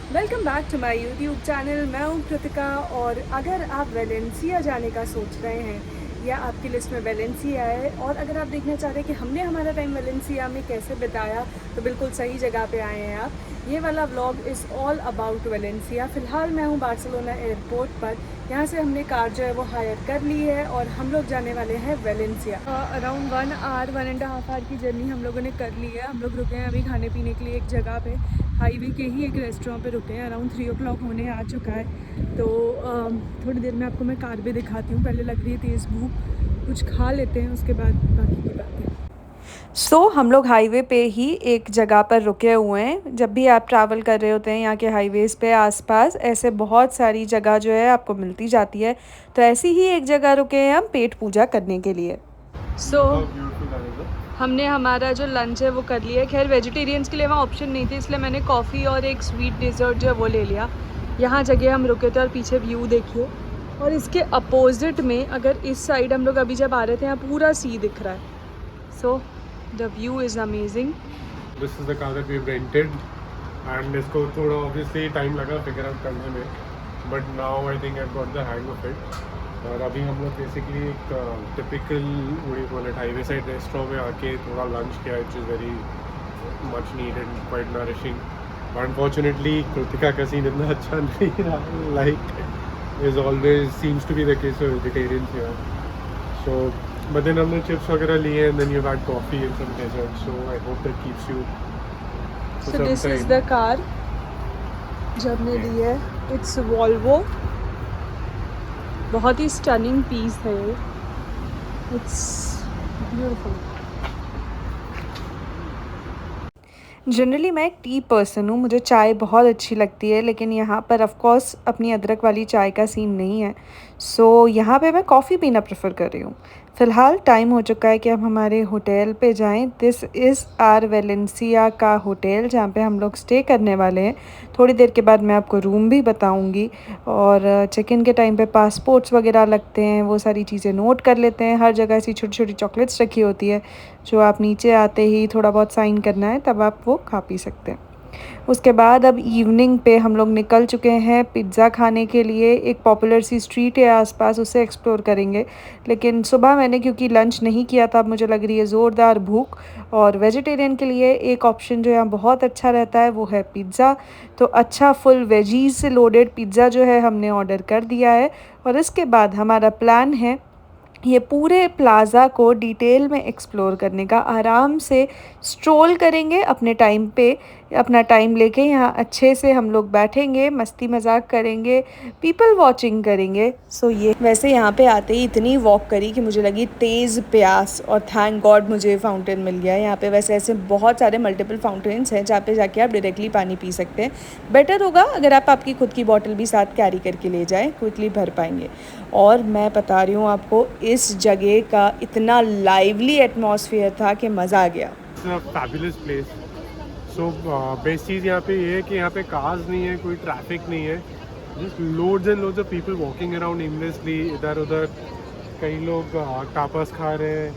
Welcome back to my YouTube channel. मैं हूँ कृतिका और अगर आप वेलेंसिया जाने का सोच रहे हैं या आपकी लिस्ट में वेलेंसिया है और अगर आप देखना चाह रहे हैं कि हमने हमारा टाइम वेलेंसिया में कैसे बिताया तो बिल्कुल सही जगह पे आए हैं आप। ये वाला vlog is all about Valencia. फ़िलहाल मैं हूँ बार्सिलोना एयरपोर्ट पर। यहाँ से हमने कार जो है वो हायर कर ली है और हम लोग जाने वाले हैं वेलेंसिया। अराउंड 1.5 आवर की जर्नी हम लोगों ने कर ली है। हम लोग रुके हैं अभी खाने पीने के लिए एक जगह पे, हाईवे के ही एक रेस्टोरेंट पे रुके हैं। अराउंड 3 o'clock होने आ चुका है तो थोड़ी देर में आपको मैं कार भी दिखाती हूँ। पहले लग रही है तेज़ भूख, कुछ खा लेते हैं उसके बाद बाकी की बातें। हम लोग हाईवे पे ही एक जगह पर रुके हुए हैं। जब भी आप ट्रैवल कर रहे होते हैं यहाँ के हाईवेज़ पे आसपास ऐसे बहुत सारी जगह जो है आपको मिलती जाती है, तो ऐसी ही एक जगह रुके हैं हम पेट पूजा करने के लिए। हमने हमारा जो लंच है वो कर लिया है। खैर वेजिटेरियंस के लिए वहाँ ऑप्शन नहीं थी, इसलिए मैंने कॉफ़ी और एक स्वीट डिज़र्ट जो है वो ले लिया। यहाँ जगह हम रुके थे और पीछे व्यू देखिए, और इसके अपोजिट में अगर इस साइड हम लोग अभी जब आ रहे थे यहाँ पूरा सी दिख रहा है। So the view is amazing. This is the car that we rented and इसको थोड़ा ऑब्वियसली टाइम लगा फिगर आउट करने में, but now I think I got the hang of it. और अभी हम लोग बेसिकली एक typical woody highway side restaurant में आके थोड़ा लंच किया, which is very much needed, quite nourishing. Unfortunately Kritika का सीन इतना अच्छा नहीं रहा, like is always seems to be the case of vegetarians here. So but then हमने चिप्स वगैरह लिए and then you had coffee and some dessert, so I hope that keeps you. So this is the car जो हमने ली है, it's Volvo. बहुत ही stunning piece है ये, it's beautiful. Generally मैं एक टी पर्सन हूँ, मुझे चाय बहुत अच्छी लगती है, लेकिन यहाँ पर ऑफ कोर्स अपनी अदरक वाली चाय का सीन नहीं है। सो यहाँ पे मैं कॉफ़ी पीना प्रेफर कर रही हूँ। फ़िलहाल टाइम हो चुका है कि अब हमारे होटल पे जाएं। दिस इज़ आर वेलेंसिया का होटल जहाँ पे हम लोग स्टे करने वाले हैं। थोड़ी देर के बाद मैं आपको रूम भी बताऊँगी, और चेक इन के टाइम पे पासपोर्ट्स वगैरह लगते हैं, वो सारी चीज़ें नोट कर लेते हैं। हर जगह ऐसी छोटी छोटी चॉकलेट्स रखी होती है जो आप नीचे आते ही थोड़ा बहुत साइन करना है तब आप वो खा पी सकते हैं। उसके बाद अब इवनिंग पे हम लोग निकल चुके हैं पिज़्ज़ा खाने के लिए। एक पॉपुलर सी स्ट्रीट है आसपास, उसे एक्सप्लोर करेंगे। लेकिन सुबह मैंने क्योंकि लंच नहीं किया था, अब मुझे लग रही है ज़ोरदार भूख, और वेजिटेरियन के लिए एक ऑप्शन जो यहाँ बहुत अच्छा रहता है वो है पिज़्ज़ा। तो अच्छा फुल वेजीज से लोडेड पिज़्ज़ा जो है हमने ऑर्डर कर दिया है, और इसके बाद हमारा प्लान है ये पूरे प्लाज़ा को डिटेल में एक्सप्लोर करने का। आराम से स्ट्रोल करेंगे अपने टाइम पे, अपना टाइम लेके यहाँ अच्छे से हम लोग बैठेंगे, मस्ती मजाक करेंगे, पीपल वॉचिंग करेंगे। सो ये वैसे यहाँ पे आते ही इतनी वॉक करी कि मुझे लगी तेज़ प्यास, और थैंक गॉड मुझे फाउंटेन मिल गया। यहाँ पे वैसे ऐसे बहुत सारे मल्टीपल फाउंटेन्स हैं जहाँ पे जाके आप डायरेक्टली पानी पी सकते हैं। बेटर होगा अगर आप आपकी खुद की बॉटल भी साथ कैरी करके ले जाएँ, क्विकली भर पाएंगे। और मैं बता रही हूँ आपको, इस जगह का इतना लाइवली एटमॉस्फेयर था कि मज़ा आ गया। Fabulous place. सो बेस्ट चीज़ यहाँ पे ये है कि यहाँ पे कार्स नहीं है, कोई ट्रैफिक नहीं है, just loads and loads of people walking around aimlessly इधर उधर। कई लोग टापस खा रहे हैं,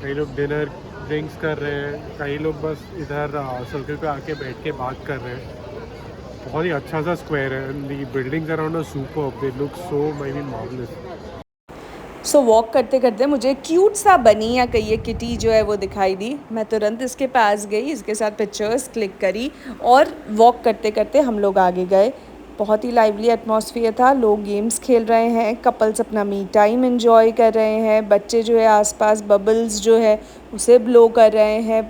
कई लोग डिनर ड्रिंक्स कर रहे हैं, कई लोग बस इधर सर्कल पे आके बैठ के बात कर रहे हैं। बहुत ही अच्छा सा स्क्वायर है, the buildings around are superb, they look so marvellous. So walk करते करते मुझे क्यूट सा बनी या कहिए किटी जो है वो दिखाई दी। मैं तुरंत इसके पास गई, इसके साथ पिक्चर्स क्लिक करी, और वॉक करते करते हम लोग आगे गए। बहुत ही लाइवली एटमॉस्फेयर था, लोग गेम्स खेल रहे हैं, कपल्स अपना मी टाइम एंजॉय कर रहे हैं, बच्चे जो है आसपास बबल्स जो है उसे ब्लो कर रहे हैं।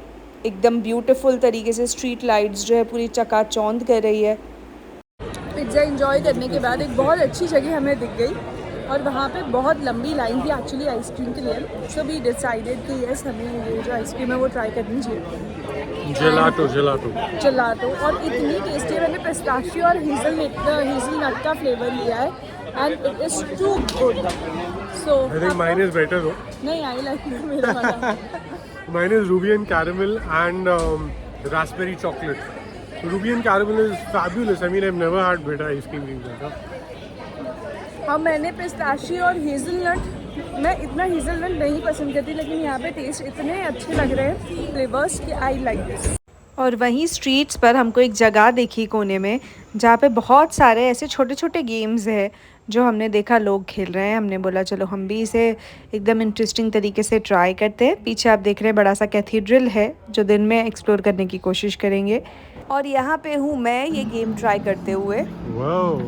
एकदम ब्यूटीफुल तरीके से स्ट्रीट लाइट्स जो है पूरी चकाचौंध कर रही है। पिज़्ज़ा एंजॉय करने के बाद एक बहुत अच्छी जगह हमें दिख गई, और वहाँ पे बहुत लंबी लाइन थी एक्चुअली आइसक्रीम के लिए। सो वी डिसाइडेड कि यस, हमें ये जो आइसक्रीम है वो ट्राई करनी चाहिए। जलाटो और इतनी टेस्टी है। मैंने पिस्ताशियो और हेज़लनट का फ्लेवर लिया है, and it is too good. So I think mine is better हो। नहीं, आई लाइक मेरा वाला। Mine is ruby and caramel एंड raspberry chocolate. Ruby and caramel is fabulous. I mean, I've never had better ice cream than that. हाँ, मैंने pistachio और hazelnut, मैं इतना हेज़लनट नहीं पसंद करती, लेकिन यहाँ पे टेस्ट इतने अच्छे लग रहे हैं फ्लेवर्स कि आई लाइक दिस। और वहीं स्ट्रीट्स पर हमको एक जगह दिखी कोने में, जहाँ पे बहुत सारे ऐसे छोटे-छोटे गेम्स हैं, जो हमने देखा लोग खेल रहे हैं। हमने बोला चलो हम भी इसे एकदम इंटरेस्टिंग तरीके से ट्राई करते हैं। पीछे आप देख रहे हैं बड़ा-सा कैथेड्रल है, जो दिन में एक्सप्लोर करने की कोशिश करेंगे। और यहाँ पे हूँ मैं ये गेम ट्राई करते हुए। वाओ,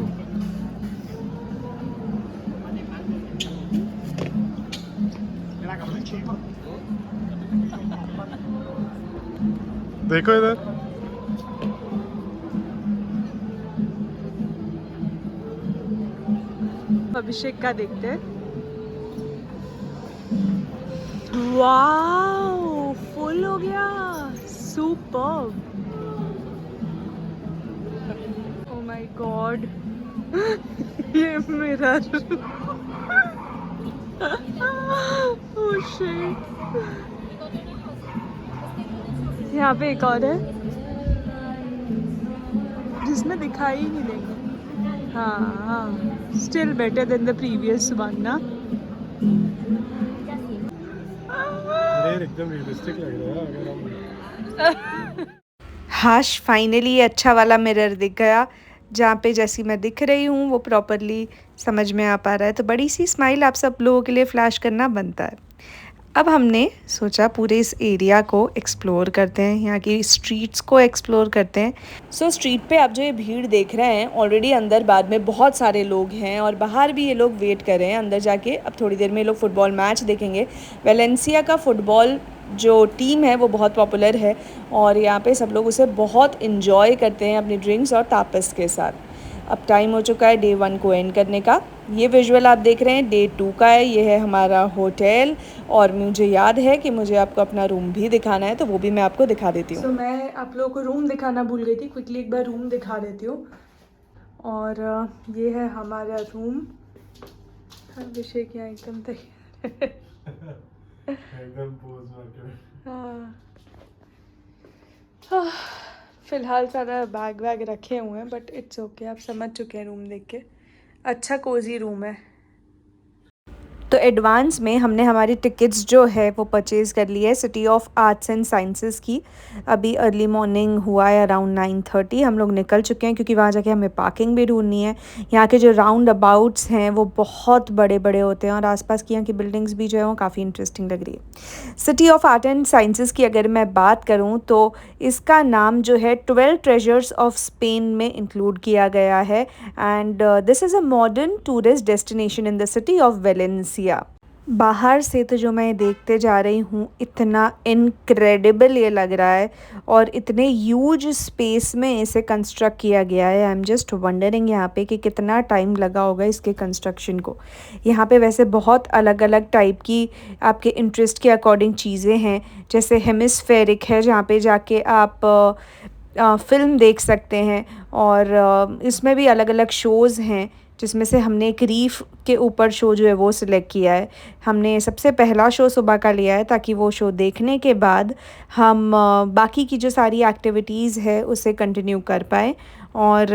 देखो इधर। अभिषेक का देखते हैं। वाओ, फुल हो गया, सुपर्ब। ओह माय गॉड, ये मिरर। Oh shit. यहाँ पे एक और है जिसमें दिखाई ही नहीं देगा। हाँ, still better than the previous one ना। अरे एकदम रियलिस्टिक लग रहा है अगर हम। हाश, फाइनली अच्छा वाला मिरर दिख गया, जहाँ पे जैसी मैं दिख रही हूँ वो प्रॉपरली समझ में आ पा रहा है। तो बड़ी सी स्माइल आप सब लोगों के लिए फ़्लैश करना बनता है। अब हमने सोचा पूरे इस एरिया को एक्सप्लोर करते हैं, यहाँ की स्ट्रीट्स को एक्सप्लोर करते हैं। सो स्ट्रीट पे आप जो ये भीड़ देख रहे हैं, ऑलरेडी अंदर बाद में बहुत सारे लोग हैं और बाहर भी ये लोग वेट कर रहे हैं। अंदर जाके अब थोड़ी देर में ये लोग फुटबॉल मैच देखेंगे। वेलेंसिया का फुटबॉल जो टीम है वो बहुत पॉपुलर है और यहाँ पे सब लोग उसे बहुत इन्जॉय करते हैं अपनी ड्रिंक्स और तापस के साथ। अब टाइम हो चुका है डे 1 को एंड करने का। ये विजुअल आप देख रहे हैं डे 2 का है। ये है हमारा होटल और मुझे याद है कि मुझे आपको अपना रूम भी दिखाना है, तो वो भी मैं आपको दिखा देती हूँ। मैं आप लोगों को रूम दिखाना भूल गई थी, क्विकली एक बार रूम दिखा देती हूँ। और ये है हमारा रूम। अभिषेक यहाँ एकदम तैयार एकदम पोज मार के। हाँ, फ़िलहाल सारा बैग वैग रखे हुए हैं, बट इट्स ओके। आप समझ चुके हैं रूम देख के, अच्छा कोजी रूम है। तो एडवांस में हमने हमारी टिकट्स जो है वो परचेज़ कर ली है city of arts and sciences की। अभी अर्ली मॉर्निंग हुआ है, अराउंड 9:30 हम लोग निकल चुके हैं, क्योंकि वहाँ जाके हमें पार्किंग भी ढूंढनी है। यहाँ के जो राउंड अबाउट्स हैं वो बहुत बड़े बड़े होते हैं और आसपास की यहाँ की बिल्डिंग्स भी जो है वो काफ़ी इंटरेस्टिंग लग रही है। City of Arts and sciences की अगर मैं बात करूँ तो इसका नाम जो है 12 ट्रेजर्स ऑफ स्पेन में इंक्लूड किया गया है। And this is a modern tourist destination in the city of Valencia. बाहर से तो जो मैं देखते जा रही हूँ, इतना इनक्रेडिबल ये लग रहा है और इतने ह्यूज स्पेस में इसे कंस्ट्रक्ट किया गया है। आई एम जस्ट वंडरिंग यहाँ पे कि कितना टाइम लगा होगा इसके कंस्ट्रक्शन को। यहाँ पे वैसे बहुत अलग अलग टाइप की आपके इंटरेस्ट के अकॉर्डिंग चीज़ें हैं, जैसे हेमिस्फेरिक है जहाँ पे जाके आप फ़िल्म देख सकते हैं और इसमें भी अलग अलग शोज़ हैं, जिसमें से हमने एक रीफ के ऊपर शो जो है वो सिलेक्ट किया है। हमने सबसे पहला शो सुबह का लिया है ताकि वो शो देखने के बाद हम बाकी की जो सारी एक्टिविटीज़ है उसे कंटिन्यू कर पाएँ। और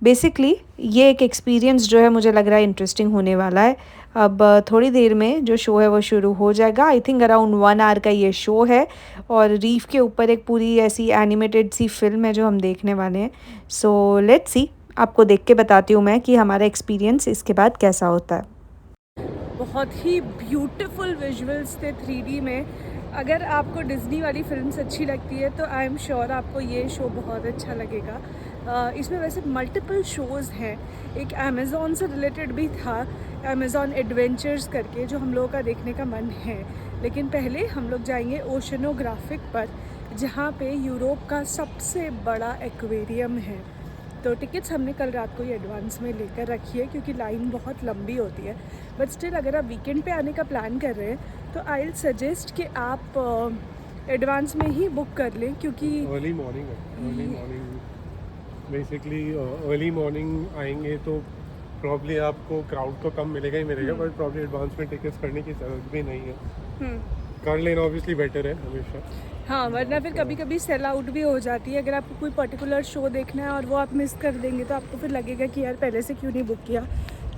बेसिकली ये एक एक्सपीरियंस जो है मुझे लग रहा है इंटरेस्टिंग होने वाला है। अब थोड़ी देर में जो शो है वो शुरू हो जाएगा। आई थिंक अराउंड 1 आवर का ये शो है और रीफ के ऊपर एक पूरी ऐसी एनिमेटेड सी फिल्म है जो हम देखने वाले हैं। सो लेट्स सी, आपको देख के बताती हूँ मैं कि हमारा एक्सपीरियंस इसके बाद कैसा होता है। बहुत ही ब्यूटीफुल विजुअल्स थे 3D में। अगर आपको डिज़नी वाली फिल्म्स अच्छी लगती है तो आई एम श्योर आपको ये शो बहुत अच्छा लगेगा। इसमें वैसे मल्टीपल शोज़ हैं। एक अमेज़ॉन से रिलेटेड भी था, अमेज़ॉन एडवेंचर्स करके, जो हम लोगों का देखने का मन है। लेकिन पहले हम लोग जाएंगे ओशनोग्राफिक पर, जहाँ पे यूरोप का सबसे बड़ा एक्वेरियम है। तो टिकट्स हमने कल रात को ही एडवांस में लेकर रखी है, क्योंकि लाइन बहुत लंबी होती है। बट स्टिल अगर आप वीकेंड पे आने का प्लान कर रहे हैं तो आई विल सजेस्ट कि आप एडवांस में ही बुक कर लें, क्योंकि अर्ली मॉर्निंग है, early morning basically early morning आएंगे तो प्रॉब्ली आपको क्राउड तो कम मिलेगा ही मिलेगा, बट प्रॉब्ली एडवांस में टिकट्स करने की ज़रूरत भी नहीं है। कर लेना ऑब्वियसली बेटर है हमेशा। हाँ, वरना फिर कभी कभी सेल आउट भी हो जाती है। अगर आपको कोई पर्टिकुलर शो देखना है और वो आप मिस कर देंगे तो आपको फिर लगेगा कि यार पहले से क्यों नहीं बुक किया।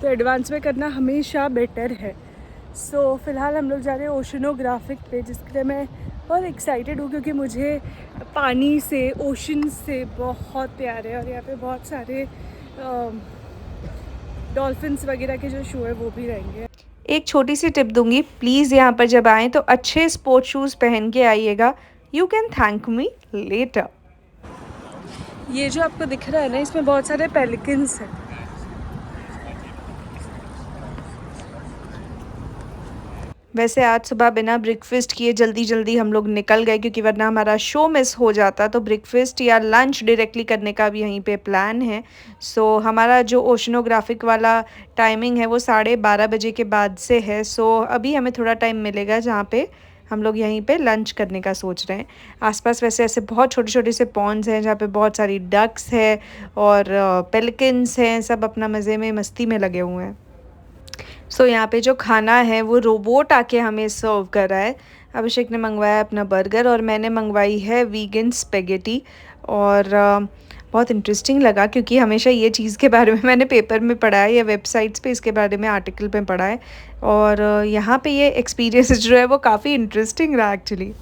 तो एडवांस में करना हमेशा बेटर है। सो फ़िलहाल हम लोग जा रहे हैं ओशनोग्राफिक पे, जिसके लिए मैं बहुत एक्साइटेड हूँ क्योंकि मुझे पानी से, ओशन से बहुत प्यार है। और यहाँ पे बहुत सारे डॉल्फिन्स वगैरह के जो शो है वो भी रहेंगे। एक छोटी सी टिप दूंगी, प्लीज़ यहाँ पर जब आएँ तो अच्छे स्पोर्ट शूज़ पहन के आइएगा। You can thank me later. ये जो आपको दिख रहा है ना, इसमें बहुत सारे पेलिकन्स हैं। वैसे आज सुबह बिना ब्रेकफास्ट किए जल्दी जल्दी हम लोग निकल गए क्योंकि वरना हमारा शो मिस हो जाता। तो ब्रेकफास्ट या लंच डायरेक्टली करने का भी यहीं पे प्लान है। सो हमारा जो ओशनोग्राफिक वाला टाइमिंग है वो 12:30 बजे के बाद से है। सो अभी हमें थोड़ा टाइम मिलेगा जहाँ पे हम लोग यहीं पे लंच करने का सोच रहे हैं। आसपास वैसे ऐसे बहुत छोटे छोटे से पॉन्ड्स हैं जहाँ पे बहुत सारी डक्स है और पेलिकन्स हैं, सब अपना मज़े में मस्ती में लगे हुए हैं। सो यहाँ पे जो खाना है वो रोबोट आके हमें सर्व कर रहा है। अभिषेक ने मंगवाया अपना बर्गर और मैंने मंगवाई है वीगन स्पेगेटी। और बहुत इंटरेस्टिंग लगा क्योंकि हमेशा ये चीज़ के बारे में मैंने पेपर में पढ़ा है या वेबसाइट्स पे इसके बारे में आर्टिकल में पढ़ा है। और यहाँ पे ये एक्सपीरियंस जो है वो काफ़ी इंटरेस्टिंग रहा एक्चुअली।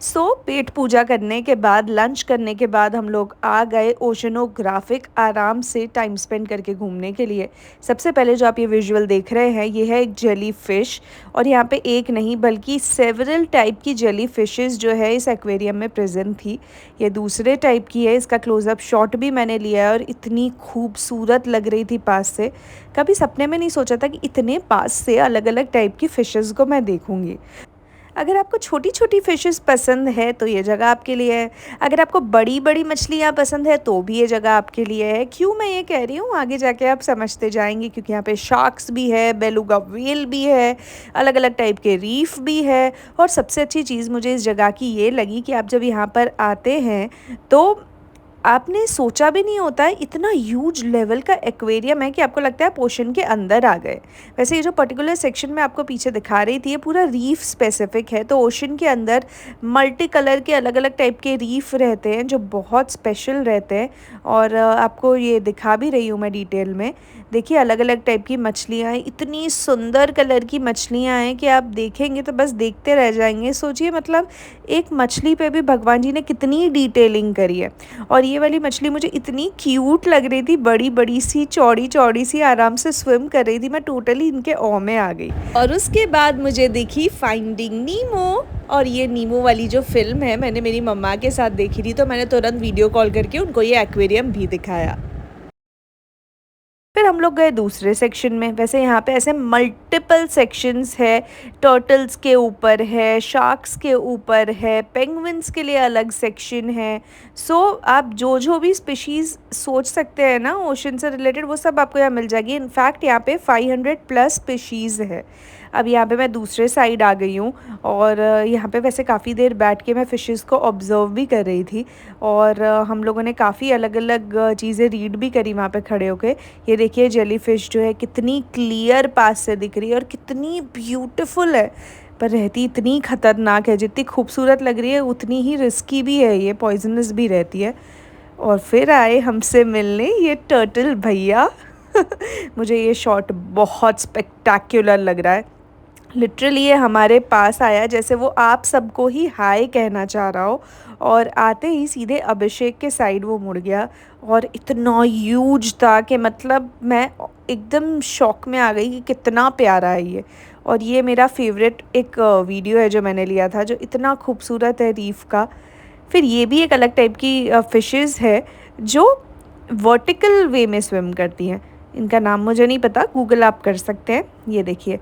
सो पेट पूजा करने के बाद, लंच करने के बाद हम लोग आ गए ओशनोग्राफिक आराम से टाइम स्पेंड करके घूमने के लिए। सबसे पहले जो आप ये विजुअल देख रहे हैं ये है एक जेली फ़िश। और यहाँ पे एक नहीं बल्कि सेवरल टाइप की जेली फ़िशेज़ जो है इस एक्वेरियम में प्रेजेंट थी। ये दूसरे टाइप की है, इसका क्लोज़अप शॉट भी मैंने लिया है और इतनी खूबसूरत लग रही थी पास से। कभी सपने में नहीं सोचा था कि इतने पास से अलग अलग टाइप की फ़िशेज़ को मैं देखूँगी। अगर आपको छोटी छोटी फ़िशेस पसंद है तो ये जगह आपके लिए है। अगर आपको बड़ी बड़ी मछलियाँ पसंद है तो भी ये जगह आपके लिए है। क्यों मैं ये कह रही हूँ आगे जाके आप समझते जाएंगे क्योंकि यहाँ पे शार्क्स भी है, बेलुगा व्हेल भी है, अलग अलग टाइप के रीफ भी है। और सबसे अच्छी चीज़ मुझे इस जगह की ये लगी कि आप जब यहाँ पर आते हैं तो आपने सोचा भी नहीं होता है, इतना ह्यूज लेवल का एक्वेरियम है कि आपको लगता है आप ओशन के अंदर आ गए। वैसे ये जो पर्टिकुलर सेक्शन में आपको पीछे दिखा रही थी ये पूरा रीफ स्पेसिफिक है। तो ओशन के अंदर मल्टी कलर के अलग अलग टाइप के रीफ रहते हैं जो बहुत स्पेशल रहते हैं। और आपको ये दिखा भी रही हूँ मैं डिटेल में। देखिए अलग अलग टाइप की मछलियाँ हैं, इतनी सुंदर कलर की मछलियाँ हैं कि आप देखेंगे तो बस देखते रह जाएंगे। सोचिए मतलब एक मछली पे भी भगवान जी ने कितनी डिटेलिंग करी है। और ये वाली मछली मुझे इतनी क्यूट लग रही थी, बड़ी बड़ी सी, चौड़ी चौड़ी सी, आराम से स्विम कर रही थी। मैं टोटली इनके ऑ में आ गई। और उसके बाद मुझे दिखी फाइंडिंग नीमो। और ये नीमो वाली जो फिल्म है मैंने मेरी मम्मा के साथ देखी थी तो मैंने तुरंत वीडियो कॉल करके उनको ये एक्वेरियम भी दिखाया। फिर हम लोग गए दूसरे सेक्शन में। वैसे यहाँ पे ऐसे मल्टीपल सेक्शंस है, टर्टल्स के ऊपर है, शार्क्स के ऊपर है, पेंगुइन्स के लिए अलग सेक्शन है। सो आप जो भी स्पीशीज़ सोच सकते हैं ना ओशन से रिलेटेड वो सब आपको यहाँ मिल जाएगी। इनफैक्ट यहाँ पे 500+ स्पीशीज़ है। अब यहाँ पे मैं दूसरे साइड आ गई हूँ और यहाँ पे वैसे काफ़ी देर बैठ के मैं फ़िशेस को ऑब्ज़र्व भी कर रही थी। और हम लोगों ने काफ़ी अलग अलग चीज़ें रीड भी करी वहाँ पे खड़े होके। ये देखिए जेली फ़िश जो है कितनी क्लियर पास से दिख रही है और कितनी ब्यूटीफुल है, पर रहती इतनी ख़तरनाक है। जितनी खूबसूरत लग रही है उतनी ही रिस्की भी है, ये पॉइजनस भी रहती है। और फिर आए हमसे मिलने ये टर्टल भैया मुझे ये शॉट बहुत स्पेक्टेक्युलर लग रहा है। लिटरली ये हमारे पास आया जैसे वो आप सबको ही हाय कहना चाह रहा हो। और आते ही सीधे अभिषेक के साइड वो मुड़ गया और इतना ह्यूज था कि मतलब मैं एकदम शॉक में आ गई कि कितना प्यारा है ये। और ये मेरा फेवरेट एक वीडियो है जो मैंने लिया था, जो इतना खूबसूरत है रीफ का। फिर ये भी एक अलग टाइप की फ़िशेज़ है जो वर्टिकल वे में स्विम करती हैं। इनका नाम मुझे नहीं पता, गूगल आप कर सकते हैं। ये देखिए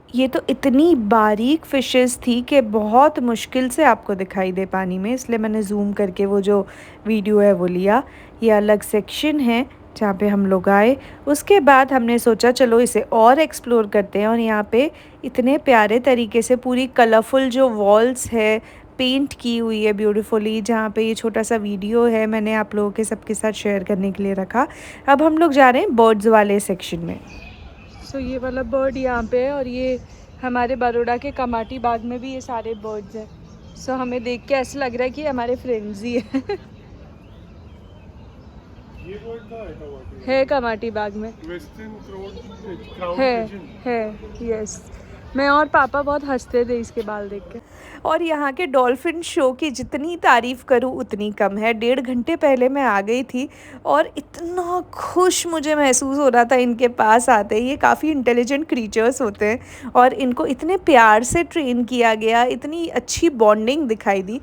ये तो इतनी बारीक फ़िशेज़ थी कि बहुत मुश्किल से आपको दिखाई दे पानी में, इसलिए मैंने ज़ूम करके वो जो वीडियो है वो लिया। ये अलग सेक्शन है जहाँ पे हम लोग आए। उसके बाद हमने सोचा चलो इसे और एक्सप्लोर करते हैं। और यहाँ पे इतने प्यारे तरीके से पूरी कलरफुल जो वॉल्स है पेंट की हुई है ब्यूटीफुली। जहाँ पे ये छोटा सा वीडियो है मैंने आप लोगों के सबके साथ शेयर करने के लिए रखा। अब हम लोग जा रहे हैं बर्ड्स वाले सेक्शन में। सो ये वाला बर्ड यहाँ पे है और ये हमारे बड़ौदा के कमाटी बाग में भी ये सारे बर्ड्स हैं। सो हमें देख के ऐसा लग रहा है कि हमारे फ्रेंड्स ही है। ये बर्ड का है कमाटी बाग में वेस्टर्न क्राउन है पिजन। है यस। मैं और पापा बहुत हंसते थे इसके बाल देख के। और यहाँ के डॉल्फिन शो की जितनी तारीफ़ करूँ उतनी कम है। 1.5 घंटे पहले मैं आ गई थी और इतना खुश मुझे महसूस हो रहा था इनके पास आते ही। ये काफ़ी इंटेलिजेंट क्रीचर्स होते हैं और इनको इतने प्यार से ट्रेन किया गया, इतनी अच्छी बॉन्डिंग दिखाई दी।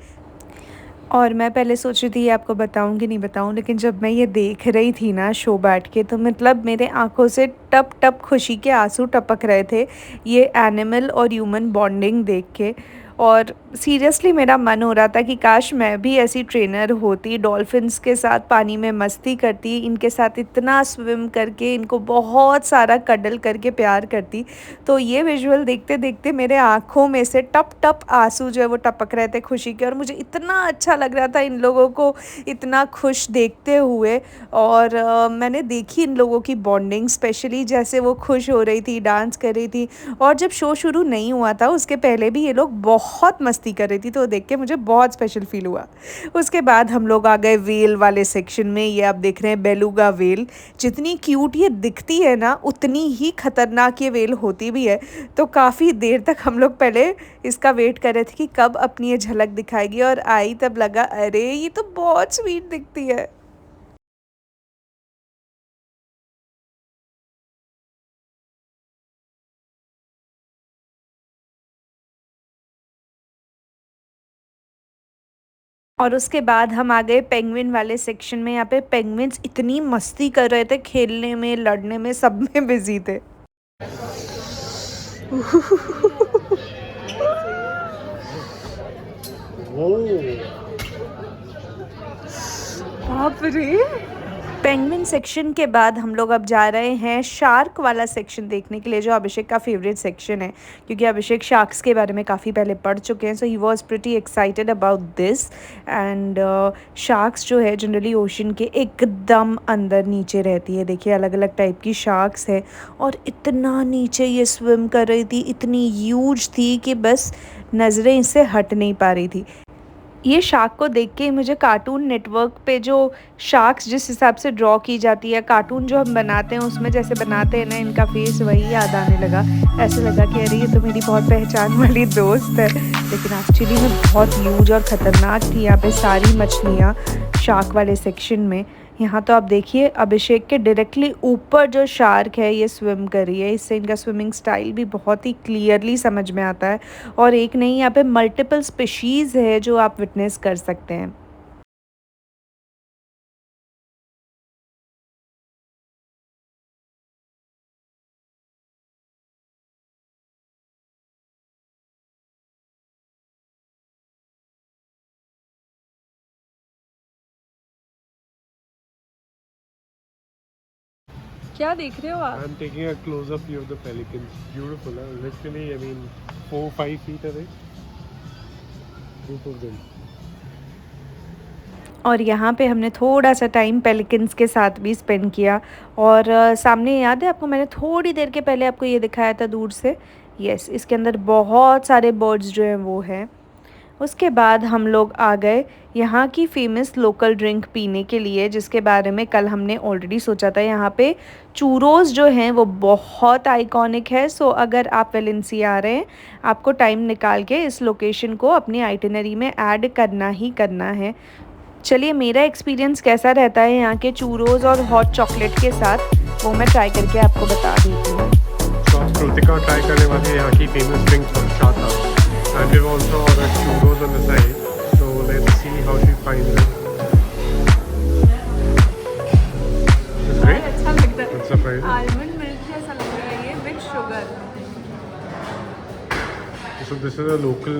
और मैं पहले सोच रही थी ये आपको बताऊँ कि नहीं बताऊँ, लेकिन जब मैं ये देख रही थी ना शो बैठ के, तो मतलब मेरे आँखों से टप टप खुशी के आँसू टपक रहे थे ये एनिमल और ह्यूमन बॉन्डिंग देख के। और सीरियसली मेरा मन हो रहा था कि काश मैं भी ऐसी ट्रेनर होती, डॉल्फिन्स के साथ पानी में मस्ती करती, इनके साथ इतना स्विम करके इनको बहुत सारा कडल करके प्यार करती। तो ये विजुअल देखते देखते मेरे आँखों में से टप टप आँसू जो है वो टपक रहे थे खुशी के, और मुझे इतना अच्छा लग रहा था इन लोगों को इतना खुश देखते हुए। और मैंने देखी इन लोगों की बॉन्डिंग, स्पेशली जैसे वो खुश हो रही थी, डांस कर रही थी। और जब शो शुरू नहीं हुआ था उसके पहले भी ये लोग बहुत मस्ती कर रही थी, तो देख के मुझे बहुत स्पेशल फील हुआ। उसके बाद हम लोग आ गए व्हेल वाले सेक्शन में। ये आप देख रहे हैं बेलुगा व्हेल। जितनी क्यूट ये दिखती है ना उतनी ही खतरनाक ये व्हेल होती भी है। तो काफ़ी देर तक हम लोग पहले इसका वेट कर रहे थे कि कब अपनी ये झलक दिखाएगी, और आई तब लगा अरे ये तो बहुत स्वीट दिखती है। और उसके बाद हम आ गए पेंगुइन वाले सेक्शन में। यहाँ पे पेंगुइन्स इतनी मस्ती कर रहे थे, खेलने में, लड़ने में, सब में बिजी थे। बाप रे। पेंगुइन सेक्शन के बाद हम लोग अब जा रहे हैं शार्क वाला सेक्शन देखने के लिए, जो अभिषेक का फेवरेट सेक्शन है, क्योंकि अभिषेक शार्क्स के बारे में काफ़ी पहले पढ़ चुके हैं। So he was pretty excited about this. And sharks जो है जनरली ओशन के एकदम अंदर नीचे रहती है। देखिए अलग अलग टाइप की शार्क्स है, और इतना नीचे ये स्विम कर रही थी, इतनी ह्यूज थी कि बस नज़रें इससे हट नहीं पा रही थी। ये शार्क को देख के मुझे कार्टून नेटवर्क पे जो शार्क्स जिस हिसाब से ड्रॉ की जाती है, कार्टून जो हम बनाते हैं उसमें जैसे बनाते हैं ना इनका फेस, वही याद आने लगा। ऐसे लगा कि अरे ये तो मेरी बहुत पहचान वाली दोस्त है। लेकिन एक्चुअली में बहुत ह्यूज और ख़तरनाक थी यहाँ पे सारी मछलियाँ शार्क वाले सेक्शन में। यहाँ तो आप देखिए अभिषेक के डायरेक्टली ऊपर जो शार्क है ये स्विम कर रही है। इससे इनका स्विमिंग स्टाइल भी बहुत ही क्लियरली समझ में आता है। और एक नहीं, यहाँ पे मल्टीपल स्पीशीज़ है जो आप विटनेस कर सकते हैं। क्या देख रहे हो आप? I'm taking a close-up view of the pelicans. Beautiful, huh? Literally, I mean, 4-5 feet away. Group of them. और यहाँ पे हमने थोड़ा सा टाइम पेलिकन्स के साथ भी स्पेंड किया। और सामने याद है आपको, मैंने थोड़ी देर के पहले आपको ये दिखाया था दूर से। यस, इसके अंदर बहुत सारे बर्ड्स जो हैं वो हैं। उसके बाद हम लोग आ गए यहाँ की फ़ेमस लोकल ड्रिंक पीने के लिए, जिसके बारे में कल हमने ऑलरेडी सोचा था। यहाँ पे चूरोस जो हैं वो बहुत आइकॉनिक है। सो अगर आप वेलेंसिया आ रहे हैं, आपको टाइम निकाल के इस लोकेशन को अपनी आइटिनरी में ऐड करना ही करना है। चलिए मेरा एक्सपीरियंस कैसा रहता है यहाँ के चूरोस और हॉट चॉकलेट के साथ, वो मैं ट्राई करके आपको बता देती हूँ। So, कृतिका ट्राई करने वाली है यहाँ की famous drink horchata. And we've also ordered churros on the side. So let's see how she finds it. It's great. अच्छा लगता है। It's surprising. आलमंड मिल्क जैसा लग रहा है ये, with sugar. So this is a local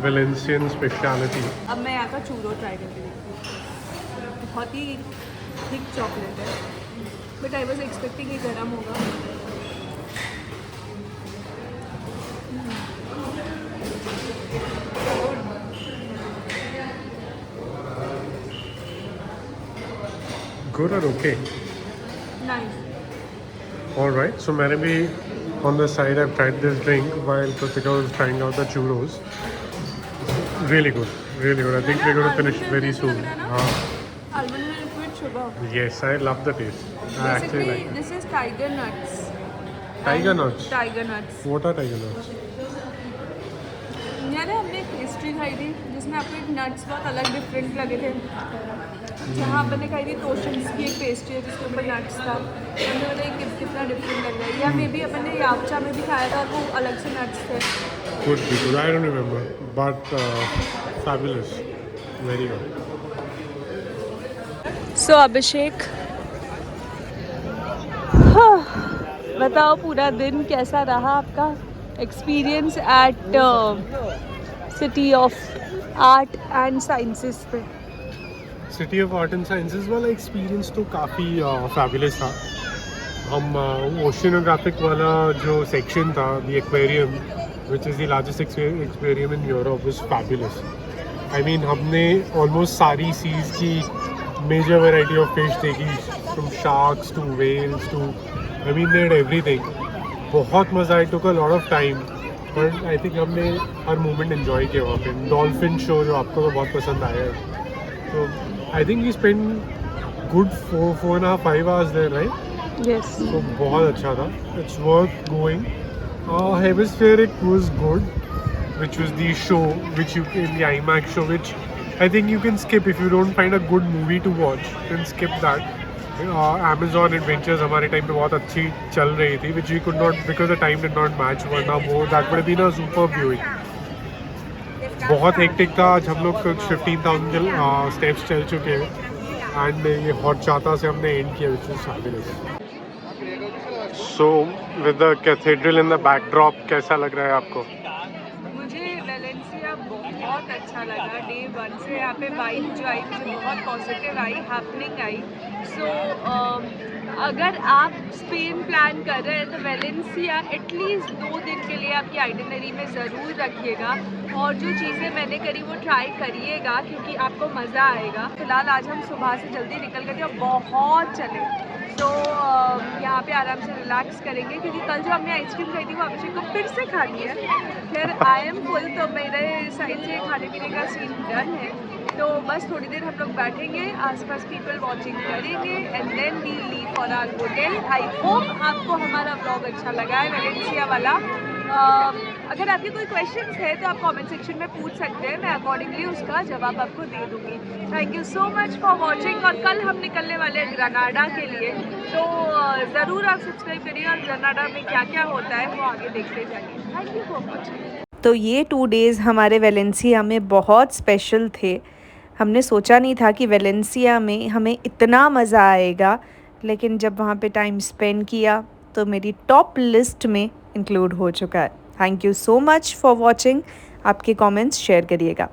Valencian speciality. अब मैं यहाँ का चूरो ट्राई करके देखती हूँ। बहुत ही थिक चॉकलेट है, बट आई वॉज एक्सपेक्टिंग ये गर्म होगा। Good or okay? Nice. All right. So मैंने भी on the side I've tried this drink while Kritika was trying out the churros. Really good. Really good. I think we're going to finish very soon. Almond milk with sugar. Yes, I love the taste. I actually like it. This is tiger nuts Tiger nuts. Tiger nuts. What are tiger nuts? यार हमने एक pastry खाई थी जिसमें आपको एक nuts बहुत अलग डिफरेंट लगे थे। जहाँ अपन ने खाई थी तोशंस की एक पेस्ट्री है जिसके ऊपर नट्स था, तो हमने बोला ये कितना डिफरेंट लग रहा है। या मे बी अपन ने यापचा में भी खाया था और वो अलग से नट्स थे। Could be good. I don't remember. But fabulous. Very good. सो अभिषेक, बताओ पूरा दिन कैसा रहा आपका experience at City of Arts and Sciences पे? City of Arts and Sciences वाला एक्सपीरियंस तो काफ़ी फैबुलस था। हम ओशिनोग्राफिक वाला जो सेक्शन था, the aquarium which is the largest aquarium in Europe, was fabulous. I mean हमने ऑलमोस्ट सारी सीज की मेजर वैरायटी ऑफ फिश देखी, from sharks to whales to, I mean that everything. बहुत मज़ा आई, took a lot of time, but I think हमने हर moment enjoy किया वहाँ पे। डॉल्फिन शो जो आपको तो बहुत पसंद आया है, तो I think we spend good 4.5 hours देयर, राइट? यस। तो बहुत अच्छा था, it's worth going. Hemispheric was good, which was the show which you in the IMAX show, which I think you can skip if you don't find a good movie to watch, then skip that. Amazon Adventures हमारे time पे बहुत अच्छी चल रही थी, which we could not because the time did not match, वरना वो that would have been a super viewing. बहुत हेक्टिक था आज, हम लोग कुछ 15,000 स्टेप्स चल चुके हैं एंड ये हॉट चाता से हमने एंड किया, which was fabulous. So with the cathedral in the backdrop, कैसा लग रहा है आपको? मुझे वेलेंसिया बहुत अच्छा लगा। डे 1 से यहाँ पे वाइब जो आई मुझे बहुत पॉजिटिव आई, हैपनिंग आई। सो अगर आप स्पेन प्लान कर रहे हैं तो वेलेंसिया एटलीस्ट 2 दिन के लिए आपकी आइटिनरी में ज़रूर रखिएगा, और जो चीज़ें मैंने करी वो ट्राई करिएगा क्योंकि आपको मज़ा आएगा। फिलहाल आज हम सुबह से जल्दी निकल गए थे और बहुत चले, तो यहाँ पे आराम से रिलैक्स करेंगे क्योंकि कल जो हमने आइसक्रीम खाई थी वो अभिषेक को फिर से खानी है। फिर आई एम फुल, तो मेरे साइड से खाने पीने का सीन डन है। तो बस थोड़ी देर हम लोग बैठेंगे, आसपास पीपल वॉचिंग करेंगे and then we leave for our hotel. I hope आपको हमारा व्लॉग अच्छा लगा है वेलेंसिया वाला। अगर आपके कोई क्वेश्चंस है तो आप कमेंट सेक्शन में पूछ सकते हैं, मैं अकॉर्डिंगली उसका जवाब आपको दे दूँगी। Thank you so much for watching. और कल हम निकलने वाले हैं ग्रेनाडा के लिए, तो ज़रूर आप सब्सक्राइब करिए और ग्रेनाडा में क्या क्या होता है वो आगे देखते जाइए। Thank you for watching. तो ये 2 डेज़ हमारे वेलेंसिया में बहुत स्पेशल थे। हमने सोचा नहीं था कि वेलेंसिया में हमें इतना मज़ा आएगा, लेकिन जब वहाँ पे टाइम स्पेंड किया तो मेरी टॉप लिस्ट में इंक्लूड हो चुका है। Thank you so much for watching. आपके कमेंट्स शेयर करिएगा।